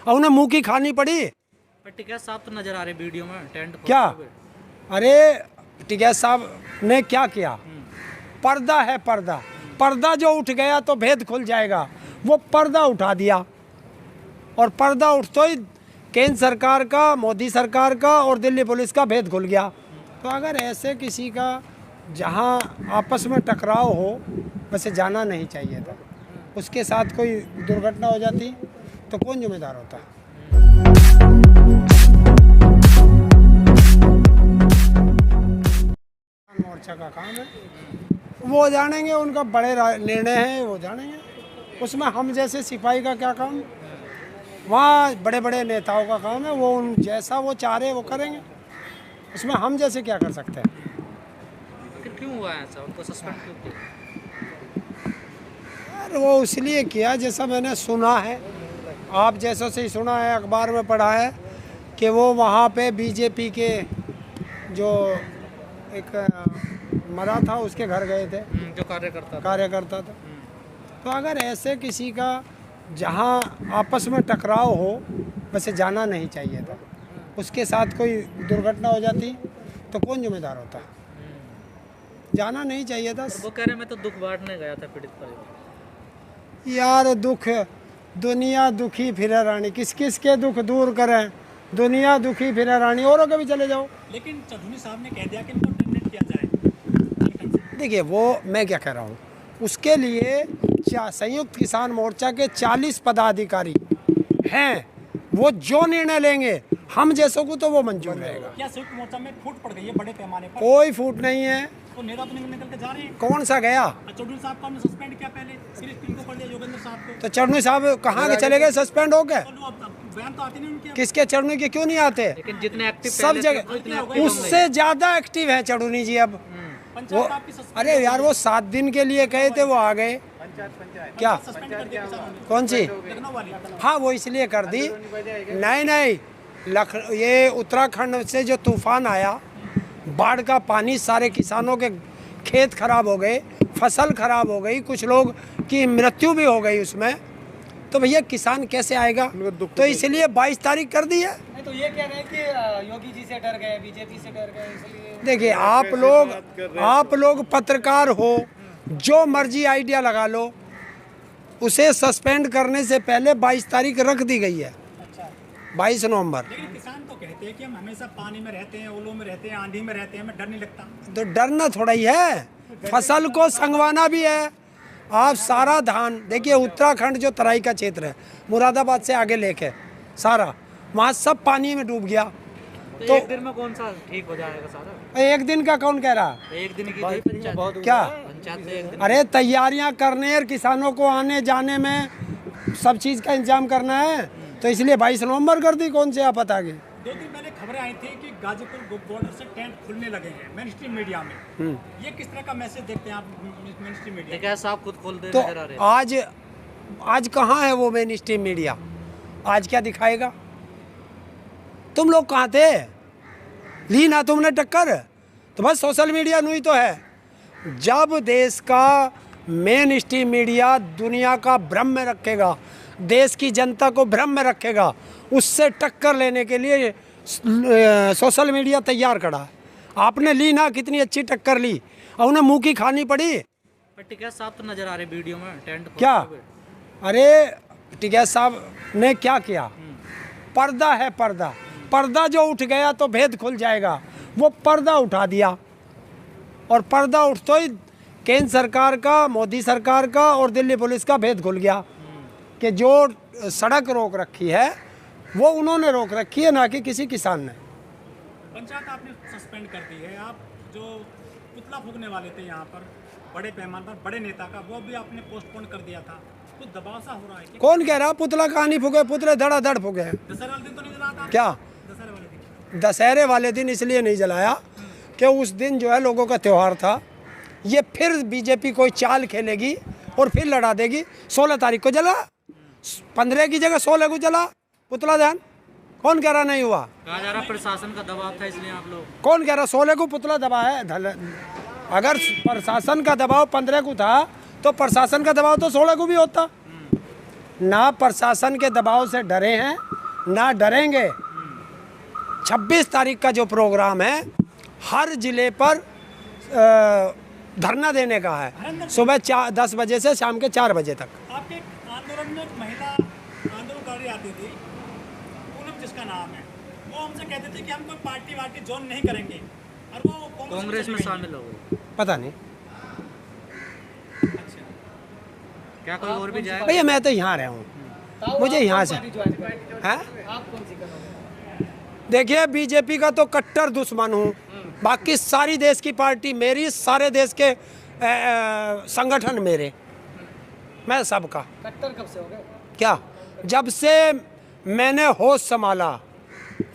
और उन्हें मुंह की खानी पड़ी। टिकैत साहब तो नजर आ रहे वीडियो में टेंट क्या? अरे टिकैत साहब ने क्या किया? पर्दा है, पर्दा। पर्दा जो उठ गया तो भेद खुल जाएगा। वो पर्दा उठा दिया और पर्दा उठते ही केंद्र सरकार का, मोदी सरकार का और दिल्ली पुलिस का भेद खुल गया। तो अगर ऐसे किसी का जहां आपस में टकराव हो, वैसे जाना नहीं चाहिए था। उसके साथ कोई दुर्घटना हो जाती तो कौन जिम्मेदार होता? मोर्चा का काम है, वो जानेंगे, उनका बड़े निर्णय हैं, वो जानेंगे। उसमें हम जैसे सिपाही का क्या काम? वहाँ बड़े बड़े नेताओं का काम है, वो उन जैसा वो चाह रहे वो करेंगे। उसमें हम जैसे क्या कर सकते हैं? क्यों हुआ ऐसा? उनको सस्पेंड क्यों किया? यार वो इसलिए किया जैसा मैंने सुना है, आप जैसों से ही सुना है, अखबार में पढ़ा है कि वो वहाँ पे बीजेपी के जो एक मरा था उसके घर गए थे, जो कार्यकर्ता था। तो अगर ऐसे किसी का जहां आपस में टकराव हो, वैसे जाना नहीं चाहिए था। उसके साथ कोई दुर्घटना हो जाती तो कौन जिम्मेदार होता? जाना नहीं चाहिए था। वो कह रहे मैं तो दुख बांटने गया था पीड़ित परिवार। यार दुख, दुनिया दुखी फिरे रानी, किस किस के दुख दूर करें, दुनिया दुखी फिरे रानी, औरों के भी चले जाओ। लेकिन चौधरी साहब ने कह दिया कि इनको टर्मिनेट किया जाए। देखिए वो मैं क्या कह रहा हूँ, उसके लिए संयुक्त किसान मोर्चा के 40 पदाधिकारी हैं, वो जो निर्णय लेंगे हम जैसों को तो वो मंजूर रहेगा। क्या संयुक्त मोर्चा में फूट पड़ गई है बड़े पैमाने पर? कोई फूट नहीं है। तो नेता तो निकल के जा रहे हैं। कौन सा गया? चौधरी साहब को हमने सस्पेंड किया पहले, सिर्फ इनको कर दिया, योगेंद्र साहब को। तो चरणू साहब कहाँ के चले गए सस्पेंड हो गए? बयान तो आते नहीं उनके। किसके? चरणू के क्यों नहीं आते? लेकिन जितने एक्टिव सब जगह उससे ज्यादा एक्टिव है चरणू जी अब। वो अरे यार वो 7 दिन के लिए गए थे, वो आ गए। क्या? कौन सी? हाँ वो इसलिए कर दी। नहीं, ये उत्तराखंड से जो तूफान आया, बाढ़ का पानी, सारे किसानों के खेत खराब हो गए, फसल खराब हो गई, कुछ लोग की मृत्यु भी हो गई उसमें। तो भैया किसान कैसे आएगा? तो इसलिए 22 तारीख कर दी है। तो ये कह रहे हैं कि योगी जी से डर गए, बीजेपी से डर गए, इसलिए। देखिए आप लोग पत्रकार हो, जो मर्जी आइडिया लगा लो, उसे सस्पेंड करने से पहले 22 तारीख रख दी गई है। 22 नवंबर। लेकिन किसान तो कहते हैं कि हम हमेशा पानी में रहते हैं, ओलों में रहते हैं, आंधी में रहते हैं, हमें डर नहीं लगता। तो डरना थोड़ा ही है, फसल को संगवाना भी है। आप सारा धान देखिए, उत्तराखंड जो तराई का क्षेत्र है, मुरादाबाद से आगे लेके सारा, वहाँ सब पानी में डूब गया। तो एक दिन में कौन सा ठीक हो जाएगा सारा? एक दिन का कौन कह रहा? एक दिन की पंचायत क्या? पंचायत से एक दिन। अरे तैयारियां करने और किसानों को आने जाने में सब चीज़ का इंतजाम करना है, तो इसलिए 22 नवंबर कर दी। कौन से आप बता गए? 2 दिन पहले खबरें आई थी कि गाजीपुर बॉर्डर से टेंट खुलने लगे हैं मेन स्ट्रीम मीडिया में। ये किस तरह का मैसेज देखते हैं आप मेन स्ट्रीम मीडिया? टिकैत साहब खुद खोल दे तो नजर आ रहे हैं। आज कहाँ है वो मेन स्ट्रीम मीडिया? आज क्या दिखाएगा? तुम लोग कहाँ थे? ली ना तुमने टक्कर, तो बस सोशल मीडिया नहीं तो है। जब देश का मेन स्ट्रीम मीडिया दुनिया का भ्रम में रखेगा, देश की जनता को भ्रम में रखेगा, उससे टक्कर लेने के लिए सोशल मीडिया तैयार खड़ा है। आपने ली ना, कितनी अच्छी टक्कर ली, और उन्हें मुंह की खानी पड़ी। टिकैत साहब तो नजर आ रहे वीडियो में टेंट क्या? अरे टिकैत साहब ने क्या किया? पर्दा है, पर्दा। पर्दा जो उठ गया तो भेद खुल जाएगा। वो पर्दा उठा दिया और पर्दा उठते ही केंद्र सरकार का, मोदी सरकार का और दिल्ली पुलिस का भेद खुल गया कि जो सड़क रोक रखी है वो उन्होंने रोक रखी है, ना कि किसी किसान ने। पंचायत आपने सस्पेंड कर दी है। आप जो पुतला फूकने वाले थे यहाँ पर बड़े पैमाने पर, बड़े नेता का, वो भी आपने पोस्टपोन कर दिया था। कुछ दबाव सा हो रहा है कि? कौन कह रहा पुतला कहाँ नहीं फूके? पुतले धड़ाधड़ फूके हैं। दशहरे वाले दिन तो नहीं जला था? क्या? दशहरे वाले दिन इसलिए नहीं जलाया कि उस दिन जो है लोगों का त्यौहार था। ये फिर बीजेपी कोई चाल खेलेगी और फिर लड़ा देगी। 16 तारीख को जला, 15 की जगह 16 को जला पुतला दहन। कौन कह रहा नहीं हुआ? कहा जा रहा प्रशासन का दबाव था इसलिए आप लोग। कौन कह रहा 16 को पुतला दबा है? अगर प्रशासन का दबाव 15 को था तो प्रशासन का दबाव तो 16 को भी होता। ना प्रशासन के दबाव से डरे हैं ना डरेंगे। 26 तारीख का जो प्रोग्राम है हर जिले पर धरना देने का है, सुबह 10 बजे से शाम के 4 बजे तक। आपके आंदोलन में एक महिला आंदोलनकारी आती थी, पूनम जिसका नाम है, वो हमसे कहते थे कि हम कोई पार्टी वार्टी ज्वाइन नहीं करेंगे और वो कांग्रेस में शामिल हो गए। पता नहीं क्या कोई और भी जाएगा? भैया मैं तो यहाँ रहा हूँ, मुझे यहाँ से हैं। देखिए बीजेपी का तो कट्टर दुश्मन हूँ, बाकी सारी देश की पार्टी मेरी, सारे देश के संगठन मेरे, मैं सबका। कट्टर कब से हो गए? क्या, जब से मैंने होश संभाला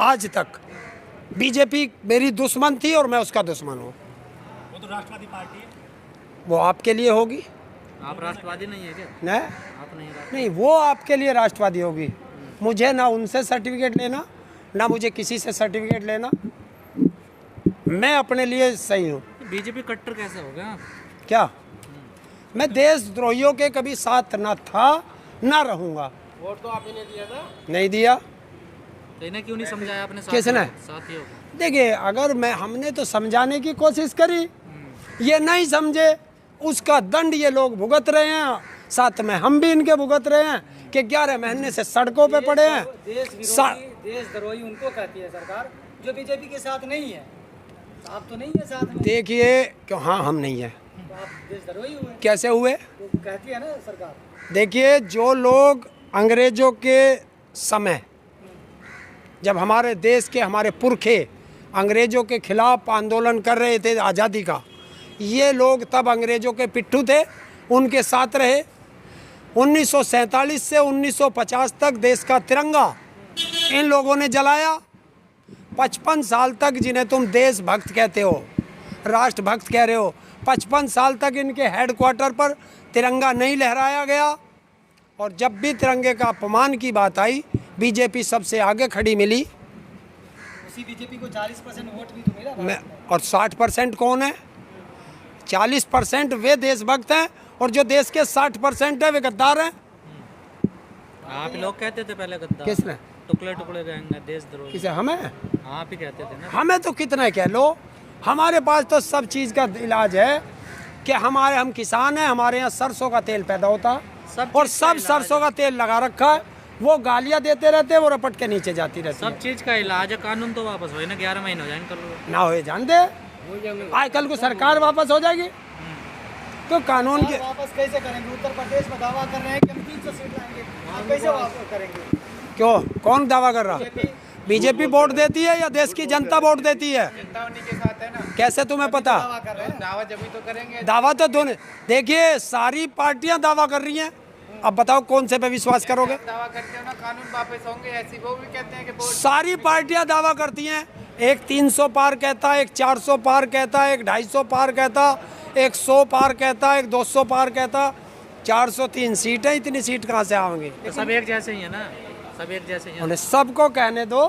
आज तक बीजेपी मेरी दुश्मन थी और मैं उसका दुश्मन हूँ। वो तो राष्ट्रवादी पार्टी है। वो आपके लिए होगी। आप राष्ट्रवादी नहीं है क्या? नहीं आप नहीं नहीं, वो आपके लिए राष्ट्रवादी होगी, मुझे ना उनसे सर्टिफिकेट लेना ना मुझे किसी से सर्टिफिकेट लेना, मैं अपने लिए सही हूँ। बीजेपी कट्टर कैसे हो गया? क्या, मैं देशद्रोहियों के कभी साथ ना था ना रहूँगा। वोट तो आपने दिया था? नहीं दिया। तो इन्हें क्यों नहीं समझाया आपने? किसने? साथियों को। देखिए अगर हमने तो समझाने की कोशिश करी, ये नहीं समझे, उसका दंड ये लोग भुगत रहे हैं, साथ में हम भी इनके भुगत रहे हैं कि 11 महीने से सड़कों पे पड़े हैं। देशद्रोही उनको कहती है सरकार जो बीजेपी के साथ नहीं है। आप तो नहीं है साथ में। देखिए क्यों, हाँ हम नहीं है, तो आप देशद्रोही हुए। कैसे हुए? तो कहती है ना सरकार। देखिए जो लोग अंग्रेजों के समय, जब हमारे देश के हमारे पुरखे अंग्रेजों के खिलाफ आंदोलन कर रहे थे आज़ादी का, ये लोग तब अंग्रेजों के पिट्ठू थे, उनके साथ रहे। 1947 से 1950 तक देश का तिरंगा इन लोगों ने जलाया। 55 साल तक, जिन्हें तुम देशभक्त कहते हो, राष्ट्रभक्त कह रहे हो, 55 साल तक इनके हेडक्वार्टर पर तिरंगा नहीं लहराया गया। और जब भी तिरंगे का अपमान की बात आई, बीजेपी सबसे आगे खड़ी मिली। उसी बीजेपी को 40% वोट भी तो मिला। मैं और 60% कौन है? 40% वे देशभक्त हैं और जो देश के 60% है वे गद्दार हैं। आप लोग कहते थे पहले गद्दार। किसने? टुकड़े टुकड़े रहेंगे देशद्रोही। किसे? हमें? आप ही कहते थे ना। हमें तो कितना कह लो, हमारे पास तो सब चीज़ का इलाज है कि हम किसान हैं, हमारे यहाँ सरसों का तेल पैदा होता है और सब सरसों का तेल लगा रखा है। वो गालियाँ देते रहते हैं, वो रपट के नीचे जाती रहती है। सब चीज़ का इलाज है। कानून तो वापस हो ना, 11 महीने हो जाए कर लो। ना हो जान दे, आज कल को सरकार वापस हो जाएगी तो कानून के वापस कैसे करेंगे? उत्तर प्रदेश में दावा कर रहे हैं कि हम 300 सीट लाएंगे, आप कैसे वापस करेंगे? क्यों, कौन दावा कर रहा? बीजेपी वोट देती है या देश की जनता वोट देती है? जनता उन्हीं के साथ है ना। कैसे तुम्हें पता? दावा कर रहे हैं, दावा जब भी तो करेंगे। दावा तो दोनों, देखिए सारी पार्टियां दावा कर रही हैं, अब बताओ कौन से पे विश्वास करोगे? दावा करते हो ना कानून वापस होंगे, ऐसी वो भी कहते हैं कि सारी पार्टियां दावा करती हैं। एक 300 पार कहता है, एक 400 पार कहता है, एक 250 पार कहता, एक 100 पार कहता, एक 200 पार कहता। 403 सीटें, इतनी सीट कहाँ से आएंगी? तो सब एक जैसे ही है ना, सब एक जैसे ही है। उन्हें सबको कहने दो,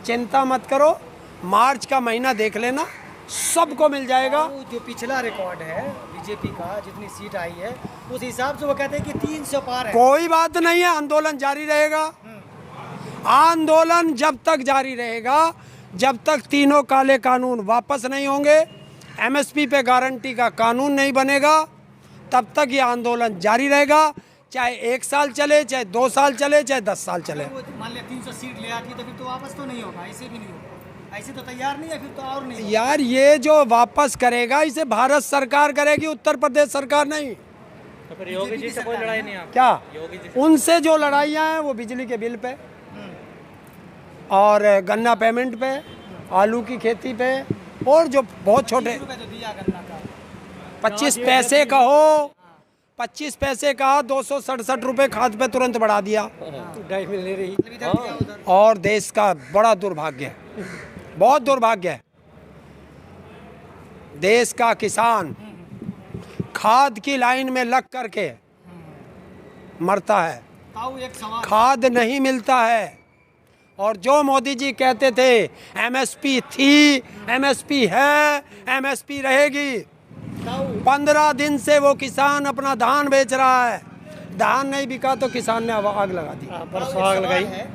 चिंता मत करो, मार्च का महीना देख लेना, सबको मिल जाएगा। वो जो पिछला रिकॉर्ड है बीजेपी का, जितनी सीट आई है उस हिसाब से वो कहते हैं कि 300 पार है। कोई बात नहीं है, आंदोलन जारी रहेगा। आंदोलन जब तक जारी रहेगा, जब तक तीनों काले कानून वापस नहीं होंगे, एमएसपी पे गारंटी का कानून नहीं बनेगा, तब तक ये आंदोलन जारी रहेगा। चाहे 1 साल चले, चाहे 2 साल चले, चाहे 10 साल चले। वो मान लिया 300 सीट ले आती तो फिर तो वापस तो नहीं होगा, ऐसे भी नहीं होगा, ऐसे तो तैयार नहीं है, फिर तो और नहीं। यार ये जो वापस करेगा इसे भारत सरकार करेगी, उत्तर प्रदेश सरकार नहीं। तो फिर योगी जी से कोई लड़ाई नहीं आप? क्या? योगी जी से? उनसे जो लड़ाइयाँ हैं वो बिजली के बिल पे और गन्ना पेमेंट पे, आलू की खेती पे, और जो बहुत छोटे 25 पैसे का हो, 25 पैसे का 267 रुपये खाद पे तुरंत बढ़ा दिया। मिल नहीं रही। और देश का बड़ा दुर्भाग्य है, बहुत दुर्भाग्य है, देश का किसान खाद की लाइन में लग करके मरता है, एक सवाल, खाद नहीं मिलता है। और जो मोदी जी कहते थे एमएसपी थी, एमएसपी है, एमएसपी रहेगी, 15 दिन से वो किसान अपना धान बेच रहा है, धान नहीं बिका तो किसान ने आग लगा दी। परसों आग लगाई। है